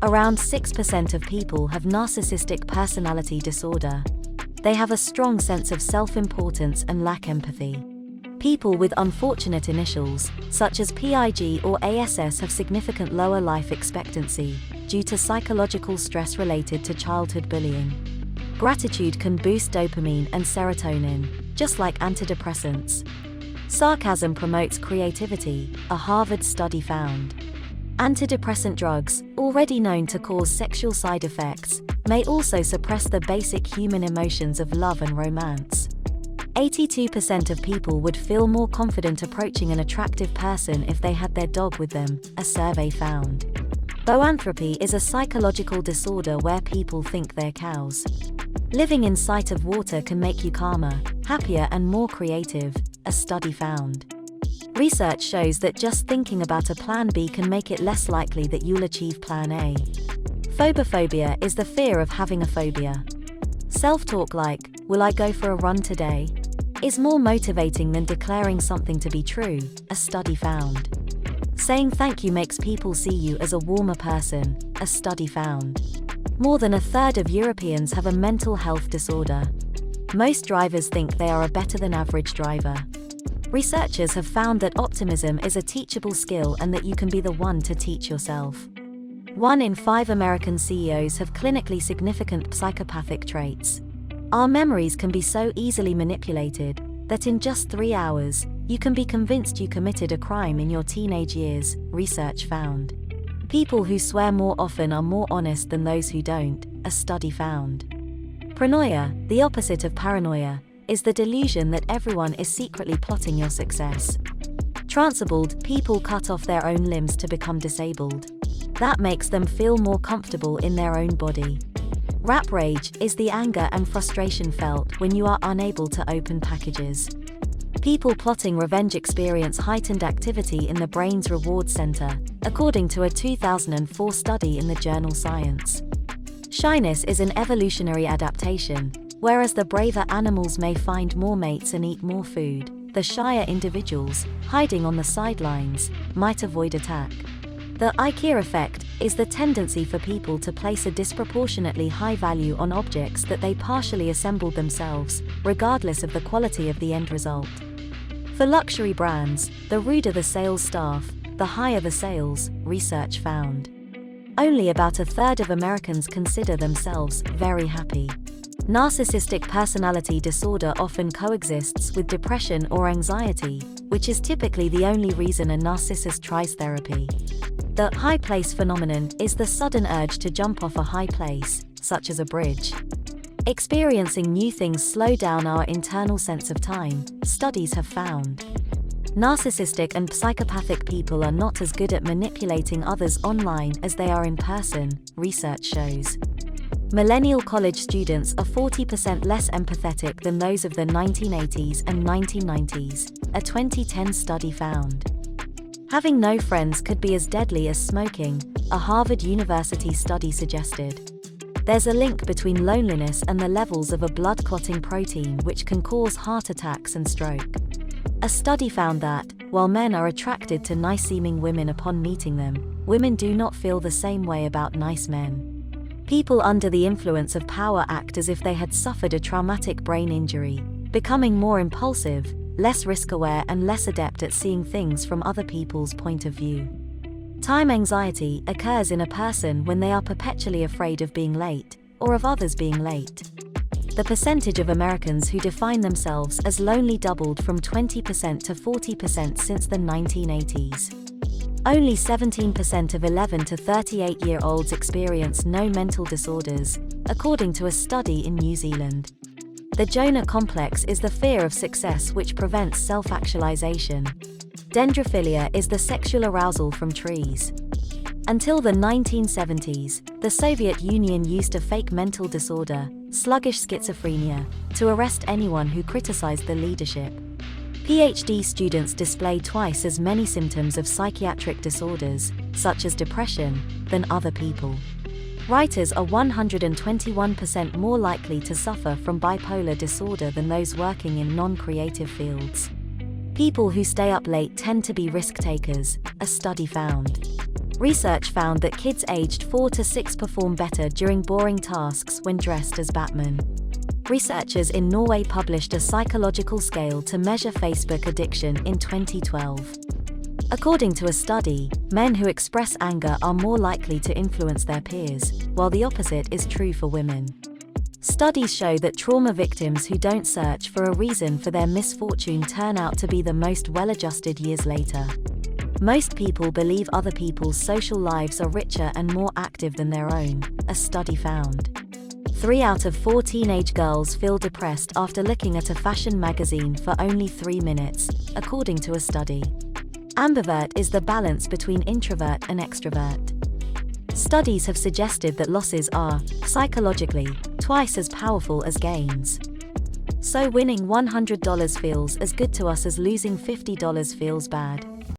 Around 6% of people have narcissistic personality disorder. They have a strong sense of self-importance and lack empathy. People with unfortunate initials, such as PIG or ASS, have significant lower life expectancy due to psychological stress related to childhood bullying. Gratitude can boost dopamine and serotonin, just like antidepressants. Sarcasm promotes creativity, a Harvard study found. Antidepressant drugs, already known to cause sexual side effects, may also suppress the basic human emotions of love and romance. 82% of people would feel more confident approaching an attractive person if they had their dog with them, a survey found. Boanthropy is a psychological disorder where people think they're cows. Living in sight of water can make you calmer, happier and more creative, a study found. Research shows that just thinking about a plan B can make it less likely that you'll achieve plan A. Phobophobia is the fear of having a phobia. Self-talk like, "Will I go for a run today?" is more motivating than declaring something to be true, a study found. Saying thank you makes people see you as a warmer person, a study found. More than a third of Europeans have a mental health disorder. Most drivers think they are a better than average driver. Researchers have found that optimism is a teachable skill and that you can be the one to teach yourself. 1 in 5 American CEOs have clinically significant psychopathic traits. Our memories can be so easily manipulated that in just 3 hours, you can be convinced you committed a crime in your teenage years, research found. People who swear more often are more honest than those who don't, a study found. Pronoia, the opposite of paranoia, is the delusion that everyone is secretly plotting your success. Transibled people cut off their own limbs to become disabled. That makes them feel more comfortable in their own body. Rap rage is the anger and frustration felt when you are unable to open packages. People plotting revenge experience heightened activity in the brain's reward center, according to a 2004 study in the journal Science. Shyness is an evolutionary adaptation. Whereas the braver animals may find more mates and eat more food, the shyer individuals, hiding on the sidelines, might avoid attack. The IKEA effect is the tendency for people to place a disproportionately high value on objects that they partially assembled themselves, regardless of the quality of the end result. For luxury brands, the ruder the sales staff, the higher the sales, research found. Only about a third of Americans consider themselves very happy. Narcissistic personality disorder often coexists with depression or anxiety, which is typically the only reason a narcissist tries therapy. The high place phenomenon is the sudden urge to jump off a high place, such as a bridge. Experiencing new things slow down our internal sense of time, studies have found. Narcissistic and psychopathic people are not as good at manipulating others online as they are in person, research shows. Millennial college students are 40% less empathetic than those of the 1980s and 1990s, a 2010 study found. Having no friends could be as deadly as smoking, a Harvard University study suggested. There's a link between loneliness and the levels of a blood-clotting protein which can cause heart attacks and stroke. A study found that, while men are attracted to nice-seeming women upon meeting them, women do not feel the same way about nice men. People under the influence of power act as if they had suffered a traumatic brain injury, becoming more impulsive, less risk-aware and less adept at seeing things from other people's point of view. Time anxiety occurs in a person when they are perpetually afraid of being late, or of others being late. The percentage of Americans who define themselves as lonely doubled from 20% to 40% since the 1980s. Only 17% of 11 to 38-year-olds experience no mental disorders, according to a study in New Zealand. The Jonah complex is the fear of success which prevents self-actualization. Dendrophilia is the sexual arousal from trees. Until the 1970s, the Soviet Union used a fake mental disorder, sluggish schizophrenia, to arrest anyone who criticized the leadership. PhD students display twice as many symptoms of psychiatric disorders, such as depression, than other people. Writers are 121% more likely to suffer from bipolar disorder than those working in non-creative fields. People who stay up late tend to be risk takers, a study found. Research found that kids aged 4 to 6 perform better during boring tasks when dressed as Batman. Researchers in Norway published a psychological scale to measure Facebook addiction in 2012. According to a study, men who express anger are more likely to influence their peers, while the opposite is true for women. Studies show that trauma victims who don't search for a reason for their misfortune turn out to be the most well-adjusted years later. Most people believe other people's social lives are richer and more active than their own, a study found. 3 out of 4 teenage girls feel depressed after looking at a fashion magazine for only 3 minutes, according to a study. Ambivert is the balance between introvert and extrovert. Studies have suggested that losses are, psychologically, twice as powerful as gains. So winning $100 feels as good to us as losing $50 feels bad.